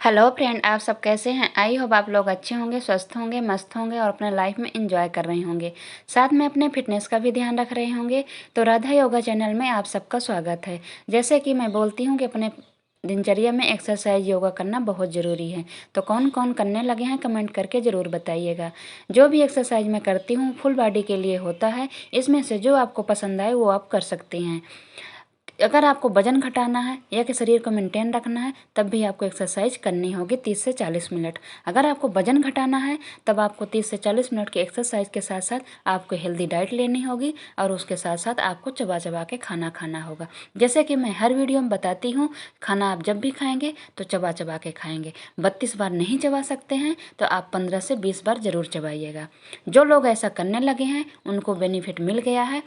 Hello friend, आप सब कैसे हैं। आई होप आप लोग अच्छे होंगे, स्वस्थ होंगे, मस्त होंगे और अपने लाइफ में एंजॉय कर रहे होंगे। साथ में अपने फिटनेस का भी ध्यान रख रहे होंगे। तो राधा योगा चैनल में आप सबका स्वागत है। जैसे कि मैं बोलती हूँ कि अपने दिनचर्या में एक्सरसाइज योगा करना बहुत ज़रूरी है। तो कौन कौन करने लगे हैं कमेंट करके ज़रूर बताइएगा। जो भी एक्सरसाइज मैं करती हूँ फुल बॉडी के लिए होता है। इसमें से जो आपको पसंद आए वो आप कर सकती हैं। अगर आपको वजन घटाना है या कि शरीर को मेंटेन रखना है तब भी आपको एक्सरसाइज करनी होगी 30 से 40 मिनट। अगर आपको वजन घटाना है तब आपको 30 से 40 मिनट की एक्सरसाइज के साथ साथ आपको हेल्दी डाइट लेनी होगी और उसके साथ साथ आपको चबा चबा के खाना खाना होगा। जैसे कि मैं हर वीडियो में बताती हूँ, खाना आप जब भी खाएंगे तो चबा चबा के खाएंगे। 32 बार नहीं चबा सकते हैं तो आप 15 से 20 बार ज़रूर चबाइएगा। जो लोग ऐसा करने लगे हैं उनको बेनिफिट मिल गया है।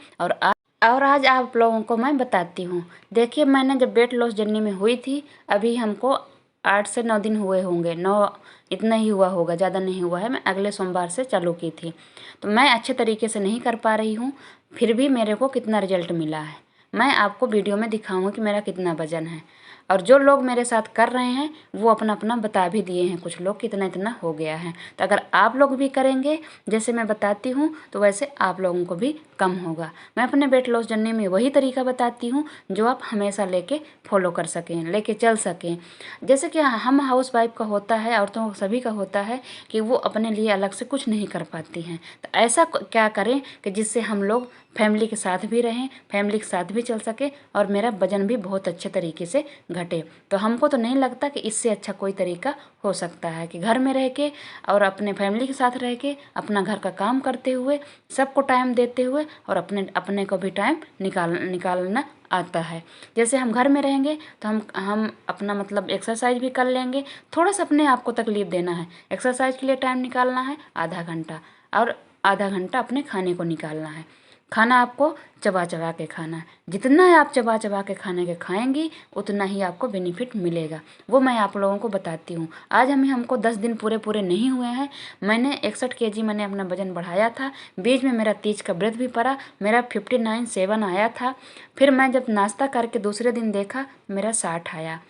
और आज आप लोगों को मैं बताती हूँ। देखिए, मैंने जब वेट लॉस जर्नी में हुई थी, अभी हमको 8 से 9 दिन हुए होंगे, 9 इतना ही हुआ होगा, ज़्यादा नहीं हुआ है। मैं अगले सोमवार से चालू की थी। तो मैं अच्छे तरीके से नहीं कर पा रही हूँ, फिर भी मेरे को कितना रिजल्ट मिला है मैं आपको वीडियो में दिखाऊंगी कि मेरा कितना वजन है। और जो लोग मेरे साथ कर रहे हैं वो अपना अपना बता भी दिए हैं, कुछ लोग कितना इतना हो गया है। तो अगर आप लोग भी करेंगे जैसे मैं बताती हूँ तो वैसे आप लोगों को भी कम होगा। मैं अपने वेट लॉस जर्नी में वही तरीका बताती हूँ जो आप हमेशा लेके फॉलो कर सकें, लेके चल सकें। जैसे कि हम हाउस वाइफ का होता है, औरतों सभी का होता है कि वो अपने लिए अलग से कुछ नहीं कर पाती हैं। तो ऐसा क्या करें कि जिससे हम लोग फैमिली के साथ भी रहें, फैमिली के साथ भी चल सके और मेरा वजन भी बहुत अच्छे तरीके से घटे। तो हमको तो नहीं लगता कि इससे अच्छा कोई तरीका हो सकता है कि घर में रह के और अपने फैमिली के साथ रह के अपना घर का काम करते हुए, सबको टाइम देते हुए और अपने अपने को भी टाइम निकालना आता है। जैसे हम घर में रहेंगे तो हम अपना मतलब एक्सरसाइज भी कर लेंगे। थोड़ा सा अपने आप को तकलीफ देना है, एक्सरसाइज के लिए टाइम निकालना है आधा घंटा, और आधा घंटा अपने खाने को निकालना है। खाना आपको चबा चबा के खाना है। जितना आप चबा चबा के खाने के खाएंगी उतना ही आपको बेनिफिट मिलेगा। वो मैं आप लोगों को बताती हूँ। आज हमको 10 दिन पूरे पूरे नहीं हुए हैं। मैंने 61 kg मैंने अपना वजन बढ़ाया था। बीच में मेरा तीज का व्रत भी पड़ा, मेरा 59.7 आया था। फिर मैं जब नाश्ता करके दूसरे दिन देखा मेरा 60 आया।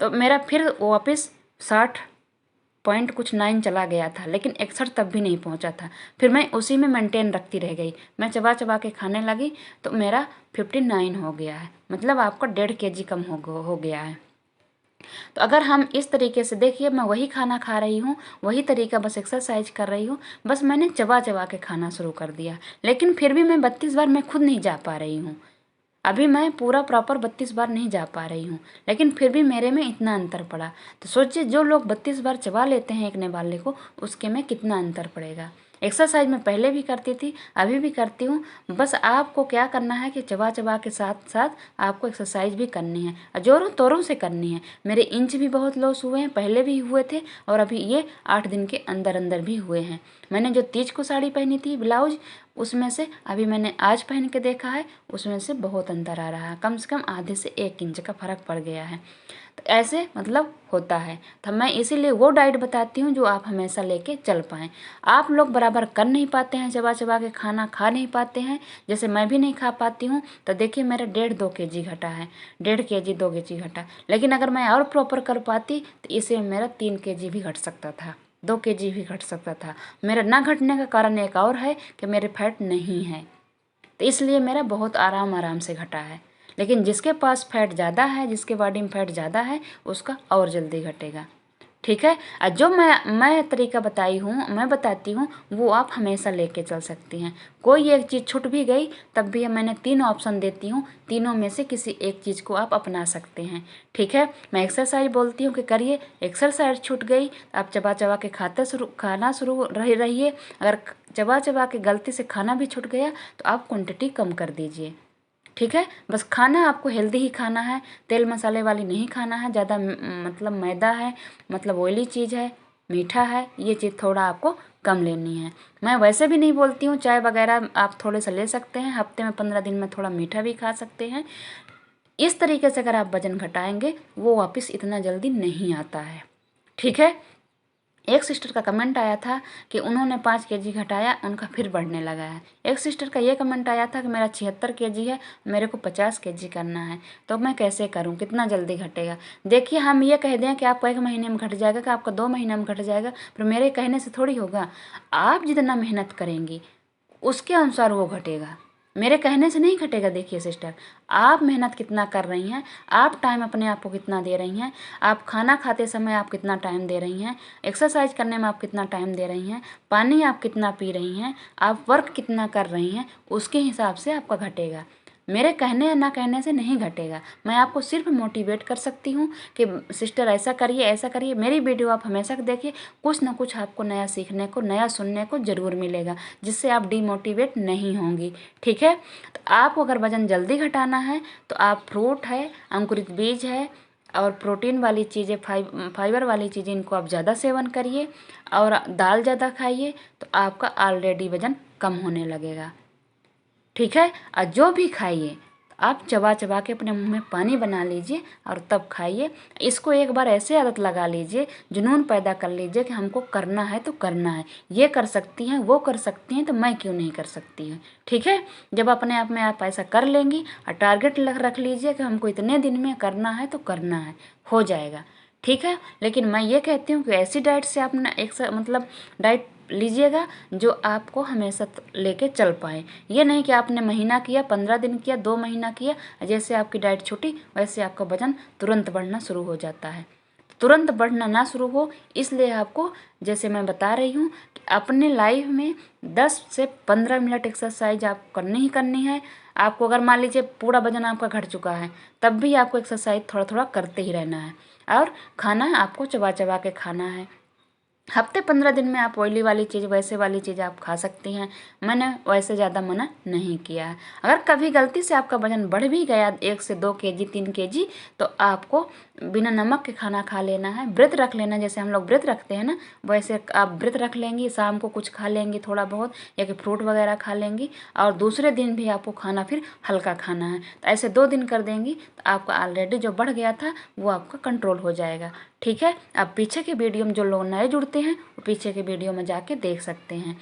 तो मेरा फिर वापस 60.9 चला गया था, लेकिन 61 तब भी नहीं पहुंचा था। फिर मैं उसी में मेंटेन रखती रह गई। मैं चबा चबा के खाने लगी तो मेरा 59 हो गया है, मतलब आपका 1.5 kg कम हो गया है। तो अगर हम इस तरीके से देखिए, मैं वही खाना खा रही हूँ, वही तरीका, बस एक्सरसाइज कर रही हूँ, बस मैंने चबा चबा के खाना शुरू कर दिया। लेकिन फिर भी मैं 32 बार मैं खुद नहीं जा पा रही हूँ। अभी मैं पूरा प्रॉपर 32 बार नहीं जा पा रही हूँ, लेकिन फिर भी मेरे में इतना अंतर पड़ा। तो सोचिए, जो लोग 32 बार चबा लेते हैं एक निवाले को, उसके में कितना अंतर पड़ेगा। एक्सरसाइज मैं पहले भी करती थी, अभी भी करती हूँ। बस आपको क्या करना है कि चबा चबा के साथ साथ आपको एक्सरसाइज भी करनी है और जोरों तोरों से करनी है। मेरे इंच भी बहुत लॉस हुए हैं, पहले भी हुए थे और अभी ये 8 दिन के अंदर अंदर भी हुए हैं। मैंने जो तीज को साड़ी पहनी थी ब्लाउज, उसमें से अभी मैंने आज पहन के देखा है, उसमें से बहुत अंतर आ रहा है। कम से कम आधे से 1 इंच का फ़र्क पड़ गया है। तो ऐसे मतलब होता है। तो मैं इसीलिए वो डाइट बताती हूँ जो आप हमेशा लेके चल पाएँ। आप लोग बराबर कर नहीं पाते हैं, चबा चबा के खाना खा नहीं पाते हैं, जैसे मैं भी नहीं खा पाती हूँ। तो देखिए, मेरा 1.5-2 kg घटा है, 1.5 kg 2 kg घटा। लेकिन अगर मैं और प्रॉपर कर पाती तो इसे मेरा 3 kg भी घट सकता था, 2 kg भी घट सकता था। मेरा ना घटने का कारण एक और है कि मेरे फैट नहीं है, तो इसलिए मेरा बहुत आराम आराम से घटा है। लेकिन जिसके पास फैट ज़्यादा है, जिसके बॉडी में फैट ज़्यादा है, उसका और जल्दी घटेगा। ठीक है। और जो मैं तरीका मैं बताती हूँ वो आप हमेशा लेके चल सकती हैं। कोई एक चीज़ छूट भी गई तब भी मैंने 3 ऑप्शन देती हूँ, तीनों में से किसी एक चीज़ को आप अपना सकते हैं। ठीक है। मैं एक्सरसाइज बोलती हूँ कि करिए, एक्सरसाइज छूट गई आप चबा चबा के खाना शुरू रहिए। अगर चबा चबा के गलती से खाना भी छूट गया तो आप क्वांटिटी कम कर दीजिए। ठीक है। बस खाना आपको हेल्दी ही खाना है, तेल मसाले वाली नहीं खाना है, ज़्यादा मतलब मैदा है, मतलब ऑयली चीज़ है, मीठा है, ये चीज़ थोड़ा आपको कम लेनी है। मैं वैसे भी नहीं बोलती हूँ, चाय वगैरह आप थोड़े से ले सकते हैं, हफ्ते में 15 दिन में थोड़ा मीठा भी खा सकते हैं। इस तरीके से अगर आप वजन घटाएंगे वो वापस इतना जल्दी नहीं आता है। ठीक है। एक सिस्टर का कमेंट आया था कि उन्होंने 5 केजी घटाया, उनका फिर बढ़ने लगा है। एक सिस्टर का ये कमेंट आया था कि मेरा 76 केजी है, मेरे को 50 केजी करना है, तो मैं कैसे करूं, कितना जल्दी घटेगा। देखिए, हम ये कह दें कि आपका 1 महीने में घट जाएगा, कि आपका 2 महीने में घट जाएगा, पर मेरे कहने से थोड़ी होगा। आप जितना मेहनत करेंगी उसके अनुसार वो घटेगा, मेरे कहने से नहीं घटेगा। देखिए सिस्टर, आप मेहनत कितना कर रही हैं, आप टाइम अपने आप को कितना दे रही हैं, आप खाना खाते समय आप कितना टाइम दे रही हैं, एक्सरसाइज करने में आप कितना टाइम दे रही हैं, पानी आप कितना पी रही हैं, आप वर्क कितना कर रही हैं, उसके हिसाब से आपका घटेगा। मेरे कहने या ना कहने से नहीं घटेगा। मैं आपको सिर्फ मोटिवेट कर सकती हूँ कि सिस्टर ऐसा करिए, ऐसा करिए। मेरी वीडियो आप हमेशा देखिए, कुछ ना कुछ आपको नया सीखने को, नया सुनने को ज़रूर मिलेगा, जिससे आप डीमोटिवेट नहीं होंगी। ठीक है, तो आपको अगर वज़न जल्दी घटाना है तो आप फ्रूट है, अंकुरित बीज है और प्रोटीन वाली चीज़ें, फाइबर वाली चीज़ें, इनको आप ज़्यादा सेवन करिए और दाल ज़्यादा खाइए, तो आपका ऑलरेडी वज़न कम होने लगेगा। ठीक है, और जो भी खाइए आप चबा चबा के अपने मुंह में पानी बना लीजिए और तब खाइए। इसको एक बार ऐसे आदत लगा लीजिए, जुनून पैदा कर लीजिए कि हमको करना है तो करना है, ये कर सकती हैं, वो कर सकती हैं, तो मैं क्यों नहीं कर सकती हूँ। ठीक है, जब अपने आप में आप ऐसा कर लेंगी और टारगेट रख लीजिए कि हमको इतने दिन में करना है तो करना है, हो जाएगा। ठीक है, लेकिन मैं ये कहती हूँ कि ऐसी डाइट से आप ना मतलब डाइट लीजिएगा जो आपको हमेशा लेके चल पाए। ये नहीं कि आपने महीना किया, 15 दिन किया, 2 महीना किया, जैसे आपकी डाइट छूटी वैसे आपका वजन तुरंत बढ़ना शुरू हो जाता है। तुरंत बढ़ना ना शुरू हो, इसलिए आपको, जैसे मैं बता रही हूँ, कि अपने लाइफ में 10 से 15 मिनट एक्सरसाइज आप करनी ही करनी है। आपको अगर मान लीजिए पूरा वजन आपका घट चुका है, तब भी आपको एक्सरसाइज थोड़ा थोड़ा करते ही रहना है और खाना आपको चबा चबा के खाना है। हफ्ते 15 दिन में आप ऑयली वाली चीज़, वैसे वाली चीज़ आप खा सकती हैं। मैंने वैसे ज़्यादा मना नहीं किया है। अगर कभी गलती से आपका वजन बढ़ भी गया 1 से 2 केजी, 3 केजी, तो आपको बिना नमक के खाना खा लेना है, व्रत रख लेना। जैसे हम लोग व्रत रखते हैं ना, वैसे आप व्रत रख लेंगी, शाम को कुछ खा लेंगी थोड़ा बहुत, या कि फ्रूट वगैरह खा लेंगी, और दूसरे दिन भी आपको खाना फिर हल्का खाना है। तो ऐसे 2 दिन कर देंगी तो आपका ऑलरेडी जो बढ़ गया था वो आपका कंट्रोल हो जाएगा। ठीक है, अब पीछे के वीडियो में जो लोग नए जुड़ते हैं वो पीछे के वीडियो में जाके देख सकते हैं।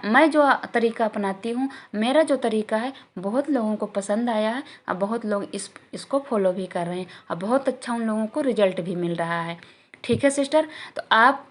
मैं जो तरीका अपनाती हूँ, मेरा जो तरीका है, बहुत लोगों को पसंद आया है और बहुत लोग इसको फॉलो भी कर रहे हैं और बहुत अच्छा उन लोगों को रिजल्ट भी मिल रहा है। ठीक है सिस्टर, तो आप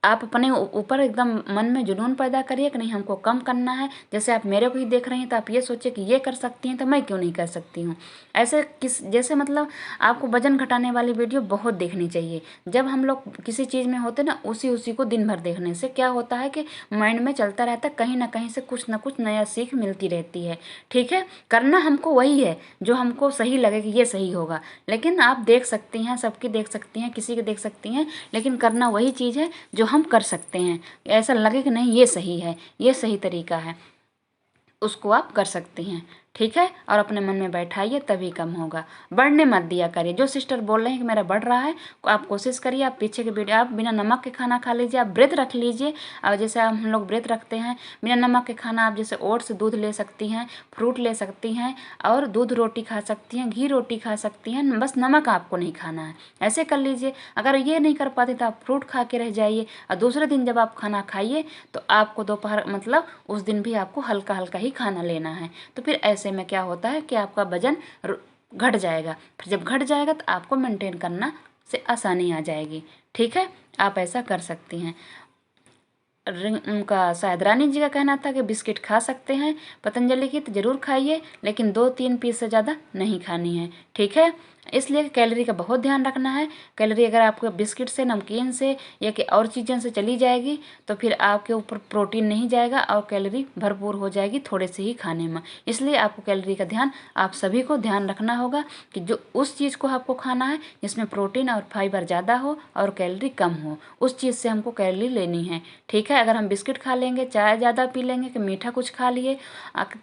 अपने ऊपर एकदम मन में जुनून पैदा करिए कि नहीं, हमको कम करना है। जैसे आप मेरे को ही देख रही हैं तो आप ये सोचिए कि ये कर सकती हैं तो मैं क्यों नहीं कर सकती हूँ। ऐसे जैसे मतलब आपको वजन घटाने वाली वीडियो बहुत देखनी चाहिए। जब हम लोग किसी चीज़ में होते ना, उसी को दिन भर देखने से क्या होता है कि माइंड में चलता रहता है, कहीं ना कहीं से कुछ ना कुछ नया सीख मिलती रहती है। ठीक है, करना हमको वही है जो हमको सही लगे कि ये सही होगा। लेकिन आप देख सकती हैं, सबकी देख सकती हैं, किसी की देख सकती हैं, लेकिन करना वही चीज़ है जो हम कर सकते हैं। ऐसा लगे कि नहीं ये सही है, ये सही तरीका है, उसको आप कर सकती हैं। ठीक है, और अपने मन में बैठाइए, तभी कम होगा। बढ़ने मत दिया करिए। जो सिस्टर बोल रहे हैं कि मेरा बढ़ रहा है, आप कोशिश करिए, आप पीछे के वीडियो, आप बिना नमक के खाना खा लीजिए, आप व्रत रख लीजिए। और जैसे हम लोग व्रत रखते हैं बिना नमक के खाना, आप जैसे ओट्स, दूध ले सकती हैं, फ्रूट ले सकती हैं, और दूध रोटी खा सकती हैं, घी रोटी खा सकती हैं, बस नमक आपको नहीं खाना है। ऐसे कर लीजिए। अगर ये नहीं कर पाते तो आप फ्रूट खा के रह जाइए, और दूसरे दिन जब आप खाना खाइए तो आपको दोपहर मतलब उस दिन भी आपको हल्का हल्का ही खाना लेना है। तो फिर ऐसे में क्या होता है कि आपका वजन घट जाएगा। फिर जब घट जाएगा तो आपको मेंटेन करना से आसानी आ जाएगी। ठीक है, आप ऐसा कर सकती हैं। उनका शायद रानी जी का कहना था कि बिस्किट खा सकते हैं पतंजलि की, तो ज़रूर खाइए, लेकिन 2-3 पीस से ज़्यादा नहीं खानी है। ठीक है, इसलिए कैलोरी का बहुत ध्यान रखना है। कैलोरी अगर आपको बिस्किट से, नमकीन से या कि और चीज़ों से चली जाएगी तो फिर आपके ऊपर प्रोटीन नहीं जाएगा और कैलोरी भरपूर हो जाएगी थोड़े से ही खाने में। इसलिए आपको कैलोरी का ध्यान, आप सभी को ध्यान रखना होगा कि जो उस चीज़ को आपको खाना है जिसमें प्रोटीन और फाइबर ज़्यादा हो और कैलोरी कम हो, उस चीज़ से हमको कैलोरी लेनी है। ठीक है, अगर हम बिस्किट खा लेंगे, चाय ज़्यादा पी लेंगे, कि मीठा कुछ खा लिए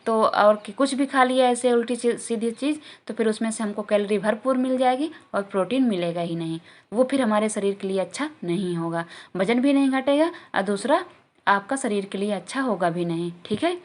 तो, और कि कुछ भी खा लिया ऐसे उल्टी सीधी चीज़, तो फिर उसमें से हमको कैलोरी भरपूर मिल जाएगी और प्रोटीन मिलेगा ही नहीं। वो फिर हमारे शरीर के लिए अच्छा नहीं होगा, वजन भी नहीं घटेगा और दूसरा आपका शरीर के लिए अच्छा होगा भी नहीं। ठीक है,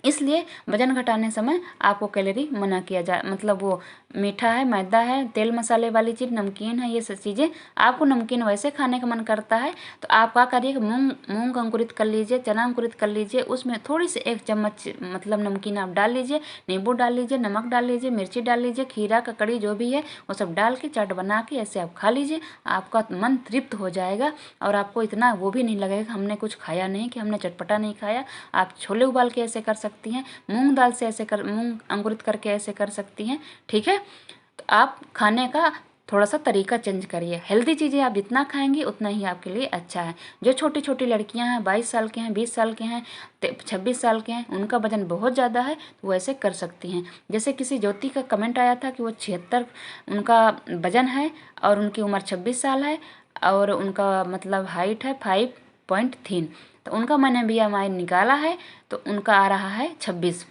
इसलिए वजन घटाने समय आपको कैलोरी मना किया जाए, मतलब वो मीठा है, मैदा है, तेल मसाले वाली चीज़, नमकीन है, ये सब चीज़ें आपको नमकीन वैसे खाने का मन करता है तो आप क्या करिए कि मूंग अंकुरित कर लीजिए, चना अंकुरित कर लीजिए, उसमें थोड़ी सी 1 चम्मच मतलब नमकीन आप डाल लीजिए, नींबू डाल लीजिए, नमक डाल लीजिए, मिर्ची डाल लीजिए, खीरा ककड़ी जो भी है वो सब डाल के चाट बना के ऐसे आप खा लीजिए। आपका मन तृप्त हो जाएगा और आपको इतना वो भी नहीं लगेगा हमने कुछ खाया नहीं, कि हमने चटपटा नहीं खाया। आप छोले उबाल के ऐसे कर सकती हैं, मूंग दाल से ऐसे मूंग अंकुरित करके ऐसे कर सकती हैं। ठीक है, तो आप खाने का थोड़ा सा तरीका चेंज करिए। हेल्दी चीज़ें आप जितना खाएंगी उतना ही आपके लिए अच्छा है। जो छोटी छोटी लड़कियां हैं, 22 साल के हैं, 20 साल के हैं, 26 साल के हैं, उनका वजन बहुत ज़्यादा है तो वो ऐसे कर सकती हैं। जैसे किसी ज्योति का कमेंट आया था कि वो 76 उनका वजन है और उनकी उम्र 26 साल है और उनका मतलब हाइट है 5.3, तो उनका मैंने BMI निकाला है तो उनका आ रहा है 26,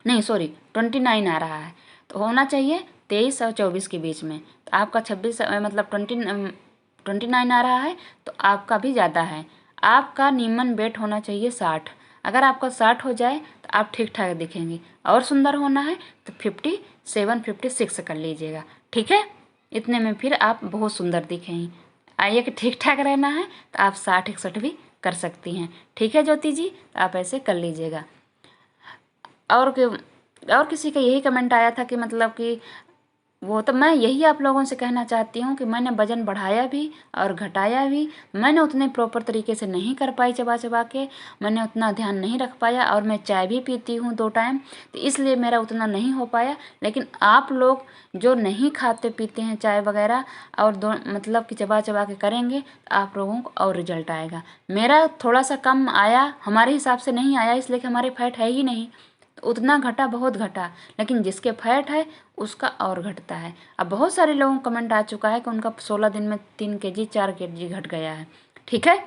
नहीं सॉरी 29 आ रहा है। तो होना चाहिए 23 और 24 के बीच में। तो आपका 26 मतलब 29 आ रहा है तो आपका भी ज़्यादा है। आपका नीमन वेट होना चाहिए 60। अगर आपका 60 हो जाए तो आप ठीक ठाक दिखेंगी। और सुंदर होना है तो 57 56 कर लीजिएगा। ठीक है, इतने में फिर आप बहुत सुंदर दिखेंगी। आइए कि ठीक ठाक रहना है तो आप 60-61 भी कर सकती हैं। ठीक है ज्योति जी, आप ऐसे कर लीजिएगा। और किसी का यही कमेंट आया था कि मतलब कि वो, तो मैं यही आप लोगों से कहना चाहती हूँ कि मैंने वजन बढ़ाया भी और घटाया भी। मैंने उतने प्रॉपर तरीके से नहीं कर पाई, चबा चबा के मैंने उतना ध्यान नहीं रख पाया। और मैं चाय भी पीती हूँ 2 टाइम, तो इसलिए मेरा उतना नहीं हो पाया। लेकिन आप लोग जो नहीं खाते पीते हैं चाय वगैरह और दो मतलब कि चबा चबा के करेंगे तो आप लोगों को और रिजल्ट आएगा। मेरा थोड़ा सा कम आया, हमारे हिसाब से नहीं आया इसलिए कि हमारे फैट है ही नहीं, तो उतना घटा, बहुत घटा। लेकिन जिसके फैट है उसका और घटता है। अब बहुत सारे लोगों को कमेंट आ चुका है कि उनका 16 दिन में 3 kg 4 kg घट गया है। ठीक है,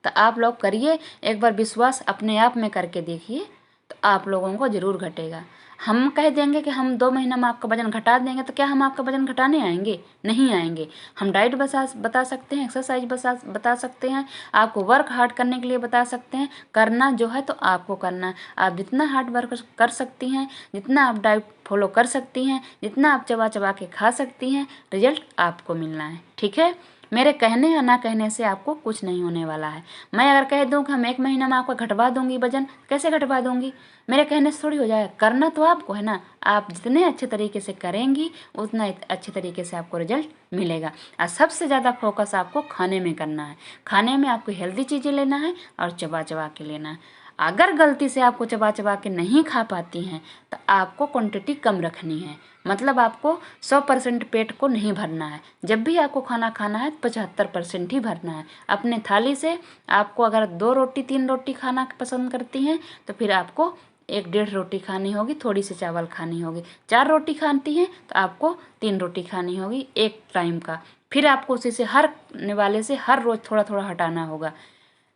तो आप लोग करिए एक बार, विश्वास अपने आप में करके देखिए तो आप लोगों को ज़रूर घटेगा। हम कह देंगे कि हम 2 महीना में आपका वजन घटा देंगे तो क्या हम आपका वजन घटाने आएंगे? नहीं आएंगे। हम डाइट बता सकते हैं, एक्सरसाइज बता सकते हैं, आपको वर्क हार्ड करने के लिए बता सकते हैं। करना जो है तो आपको करना है। आप जितना हार्ड वर्क कर सकती हैं, जितना आप डाइट फॉलो कर सकती हैं, जितना आप चबा चबा के खा सकती हैं, रिजल्ट आपको मिलना है। ठीक है, मेरे कहने या ना कहने से आपको कुछ नहीं होने वाला है। मैं अगर कह दूं कि हम 1 महीना में आपका घटवा दूंगी वजन, कैसे घटवा दूंगी? मेरे कहने से थोड़ी हो जाएगा, करना तो आपको है ना। आप जितने अच्छे तरीके से करेंगी उतना अच्छे तरीके से आपको रिजल्ट मिलेगा। और सबसे ज़्यादा फोकस आपको खाने में करना है। खाने में आपको हेल्दी चीज़ें लेना है और चबा चबा के लेना है। अगर गलती से आपको चबा चबा के नहीं खा पाती हैं तो आपको क्वांटिटी कम रखनी है। मतलब आपको 100% पेट को नहीं भरना है। जब भी आपको खाना खाना है 75% ही भरना है अपने थाली से। आपको अगर 2 रोटी 3 रोटी खाना पसंद करती हैं तो फिर आपको 1-1.5 रोटी खानी होगी, थोड़ी सी चावल खानी होगी। 4 रोटी खाती हैं तो आपको 3 रोटी खानी होगी एक टाइम का। फिर आपको उसी से हर निवाले से हर रोज़ थोड़ा थोड़ा हटाना होगा।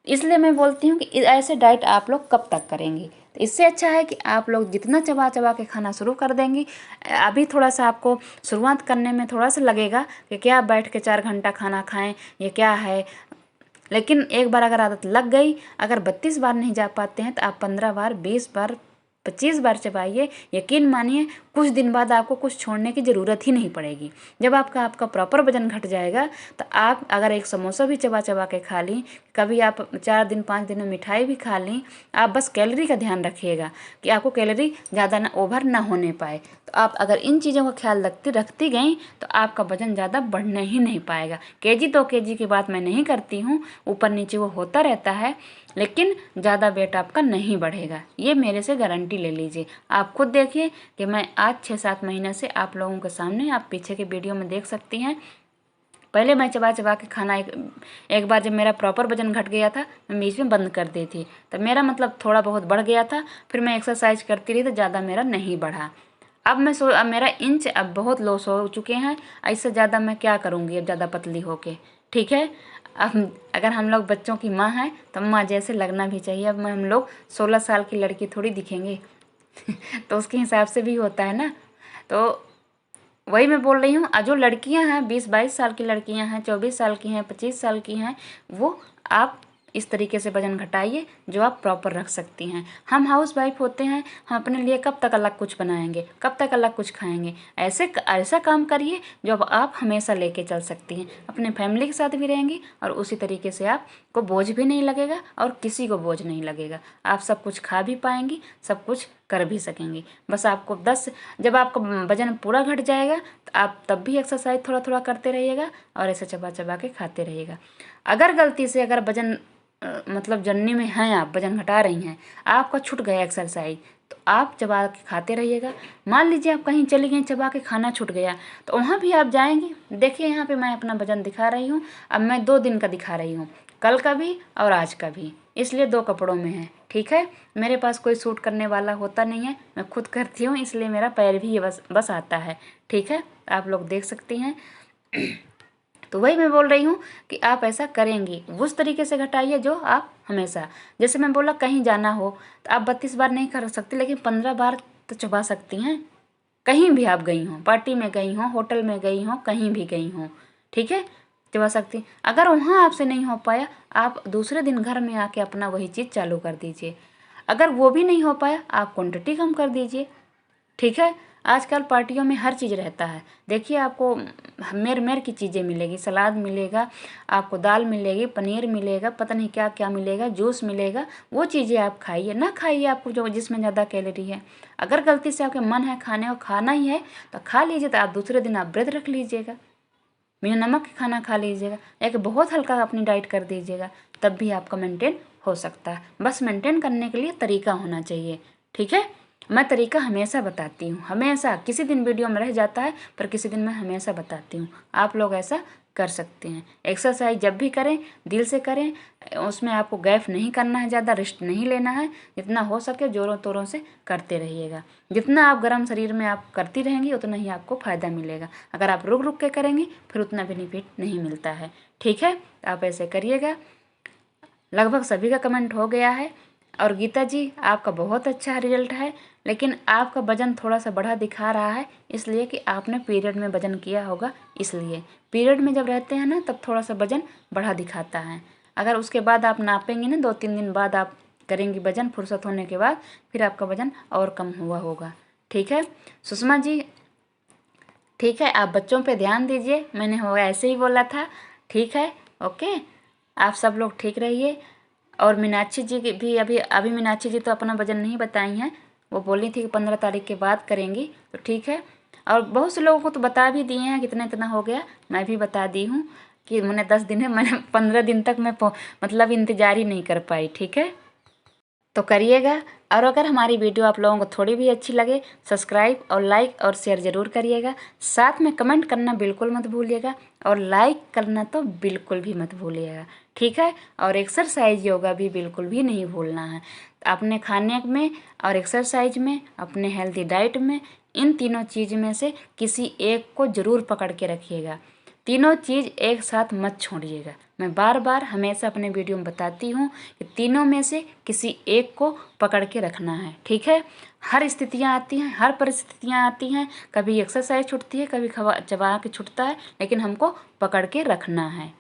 इसलिए मैं बोलती हूँ कि ऐसे डाइट आप लोग कब तक करेंगे? तो इससे अच्छा है कि आप लोग जितना चबा चबा के खाना शुरू कर देंगी। अभी थोड़ा सा आपको शुरुआत करने में थोड़ा सा लगेगा कि क्या बैठ के 4 घंटा खाना खाएं, ये क्या है। लेकिन एक बार अगर आदत लग गई, अगर 32 बार नहीं जा पाते हैं तो आप 15 बार, 20 बार, 25 बार चबाइए। यकीन मानिए कुछ दिन बाद आपको कुछ छोड़ने की ज़रूरत ही नहीं पड़ेगी। जब आपका प्रॉपर वजन घट जाएगा तो आप अगर एक समोसा भी चबा चबा के खा ली, कभी आप 4 दिन 5 दिन में मिठाई भी खा ली, आप बस कैलोरी का ध्यान रखिएगा कि आपको कैलोरी ज़्यादा ना ओवर ना होने पाए। तो आप अगर इन चीज़ों का ख्याल रखती गई तो आपका वजन ज़्यादा बढ़ने ही नहीं पाएगा। केजी 2 केजी की बात मैं नहीं करती हूँ, ऊपर नीचे वो होता रहता है, लेकिन ज़्यादा वेट आपका नहीं बढ़ेगा। ये मेरे से गारंटी ले लीजिए। आप खुद देखिए कि मैं आज 6-7 महीने से आप लोगों के सामने, आप पीछे के वीडियो में देख सकती हैं। पहले मैं चबा चबा के खाना एक बार जब मेरा प्रॉपर वजन घट गया था मैं बीच में बंद कर दी थी, तो मेरा मतलब थोड़ा बहुत बढ़ गया था। फिर मैं एक्सरसाइज करती रही तो ज़्यादा मेरा नहीं बढ़ा। अब मेरा इंच अब बहुत लॉस हो चुके हैं। इससे ज़्यादा मैं क्या करूँगी अब ज़्यादा पतली होके। ठीक है, अब अगर हम लोग बच्चों की माँ हैं तो माँ जैसे लगना भी चाहिए। अब हम लोग 16 साल की लड़की थोड़ी दिखेंगे तो उसके हिसाब से भी होता है ना। तो वही मैं बोल रही हूँ, जो लड़कियां हैं 20-22 साल की लड़कियां हैं, 24 साल की हैं, 25 साल की हैं, वो आप इस तरीके से वज़न घटाइए जो आप प्रॉपर रख सकती हैं। हम हाउस वाइफ होते हैं, हम अपने लिए कब तक अलग कुछ बनाएंगे, कब तक अलग कुछ खाएंगे। ऐसा काम करिए जो अब आप हमेशा लेके चल सकती हैं। अपने फैमिली के साथ भी रहेंगी और उसी तरीके से आपको बोझ भी नहीं लगेगा और किसी को बोझ नहीं लगेगा। आप सब कुछ खा भी पाएंगी, सब कुछ कर भी सकेंगी। बस आपको जब आपका वज़न पूरा घट जाएगा तो आप तब भी एक्सरसाइज थोड़ा थोड़ा करते रहिएगा और ऐसे चबा चबा के खाते रहिएगा। अगर गलती से अगर वज़न मतलब जर्नी में हैं, आप वज़न घटा रही हैं, आपका छूट गया एक्सरसाइज, तो आप चबा के खाते रहिएगा। मान लीजिए आप कहीं चली गई, चबा के खाना छूट गया, तो वहाँ भी आप जाएंगी। देखिए यहाँ पे मैं अपना वज़न दिखा रही हूँ, अब मैं 2 दिन का दिखा रही हूँ, कल का भी और आज का भी, इसलिए 2 कपड़ों में है। ठीक है, मेरे पास कोई सूट करने वाला होता नहीं है, मैं खुद करती हूँ, इसलिए मेरा पैर भी ये बस आता है। ठीक है, आप लोग देख सकती हैं। तो वही मैं बोल रही हूँ कि आप ऐसा करेंगी, उस तरीके से घटाइए जो आप हमेशा, जैसे मैं बोला कहीं जाना हो तो आप 32 बार नहीं कर सकती, लेकिन 15 बार तो चबा सकती हैं। कहीं भी आप गई हों, पार्टी में गई हों, होटल में गई हों, कहीं भी गई हों, ठीक है, चबा सकती। अगर वहाँ आपसे नहीं हो पाया, आप दूसरे दिन घर में आके अपना वही चीज़ चालू कर दीजिए। अगर वो भी नहीं हो पाया, आप क्वांटिटी कम कर दीजिए। ठीक है, आजकल पार्टियों में हर चीज़ रहता है। देखिए आपको मेर की चीज़ें मिलेगी, सलाद मिलेगा, आपको दाल मिलेगी, पनीर मिलेगा, पता नहीं क्या क्या मिलेगा, जूस मिलेगा। वो चीज़ें आप खाइए, ना खाइए आपको जो जिसमें ज़्यादा कैलोरी है। अगर गलती से आपके मन है खाने को, खाना ही है तो खा लीजिए, तो आप दूसरे दिन आप व्रत रख लीजिएगा, बिना नमक के खाना खा लीजिएगा, या कि बहुत हल्का अपनी डाइट कर दीजिएगा, तब भी आपका मेंटेन हो सकता है। बस मेंटेन करने के लिए तरीका होना चाहिए। ठीक है, मैं तरीका हमेशा बताती हूँ, हमेशा। किसी दिन वीडियो में रह जाता है, पर किसी दिन मैं हमेशा बताती हूँ। आप लोग ऐसा कर सकते हैं। एक्सरसाइज जब भी करें दिल से करें, उसमें आपको गैप नहीं करना है, ज़्यादा रेस्ट नहीं लेना है। जितना हो सके ज़ोरों तोरों से करते रहिएगा। जितना आप गर्म शरीर में आप करती रहेंगी उतना ही आपको फ़ायदा मिलेगा। अगर आप रुक रुक के करेंगी फिर उतना बेनिफिट नहीं मिलता है। ठीक है, आप ऐसे करिएगा। लगभग सभी का कमेंट हो गया है। और गीता जी, आपका बहुत अच्छा रिजल्ट है, लेकिन आपका वज़न थोड़ा सा बढ़ा दिखा रहा है, इसलिए कि आपने पीरियड में वज़न किया होगा। इसलिए पीरियड में जब रहते हैं ना, तब थोड़ा सा वज़न बढ़ा दिखाता है। अगर उसके बाद आप नापेंगे ना, 2-3 दिन बाद आप करेंगी वज़न, फुर्सत होने के बाद, फिर आपका वज़न और कम हुआ होगा। ठीक है सुषमा जी, ठीक है, आप बच्चों पे ध्यान दीजिए, मैंने होगा ऐसे ही बोला था। ठीक है, ओके, आप सब लोग ठीक रहिए। और मीनाक्षी जी की भी अभी मीनाक्षी जी तो अपना वज़न नहीं बताई हैं, वो बोली थी कि 15 तारीख के बाद करेंगी, तो ठीक है। और बहुत से लोगों को तो बता भी दिए हैं, कितना इतना हो गया, मैं भी बता दी हूँ कि मैंने 10 दिन है, मैंने 15 दिन तक मैं मतलब इंतज़ार ही नहीं कर पाई। ठीक है, तो करिएगा। और अगर हमारी वीडियो आप लोगों को थोड़ी भी अच्छी लगे, सब्सक्राइब और लाइक और शेयर ज़रूर करिएगा। साथ में कमेंट करना बिल्कुल मत भूलिएगा, और लाइक करना तो बिल्कुल भी मत भूलिएगा। ठीक है, और एक्सरसाइज योगा भी बिल्कुल भी नहीं भूलना है। अपने खाने में और एक्सरसाइज में, अपने हेल्दी डाइट में, इन तीनों चीज़ में से किसी एक को ज़रूर पकड़ के रखिएगा। तीनों चीज़ एक साथ मत छोड़िएगा। मैं बार बार हमेशा अपने वीडियो में बताती हूँ कि तीनों में से किसी एक को पकड़ के रखना है। ठीक है, हर स्थितियाँ आती हैं, हर परिस्थितियाँ आती हैं, कभी एक्सरसाइज छूटती है, कभी चबा के छूटता है, लेकिन हमको पकड़ के रखना है।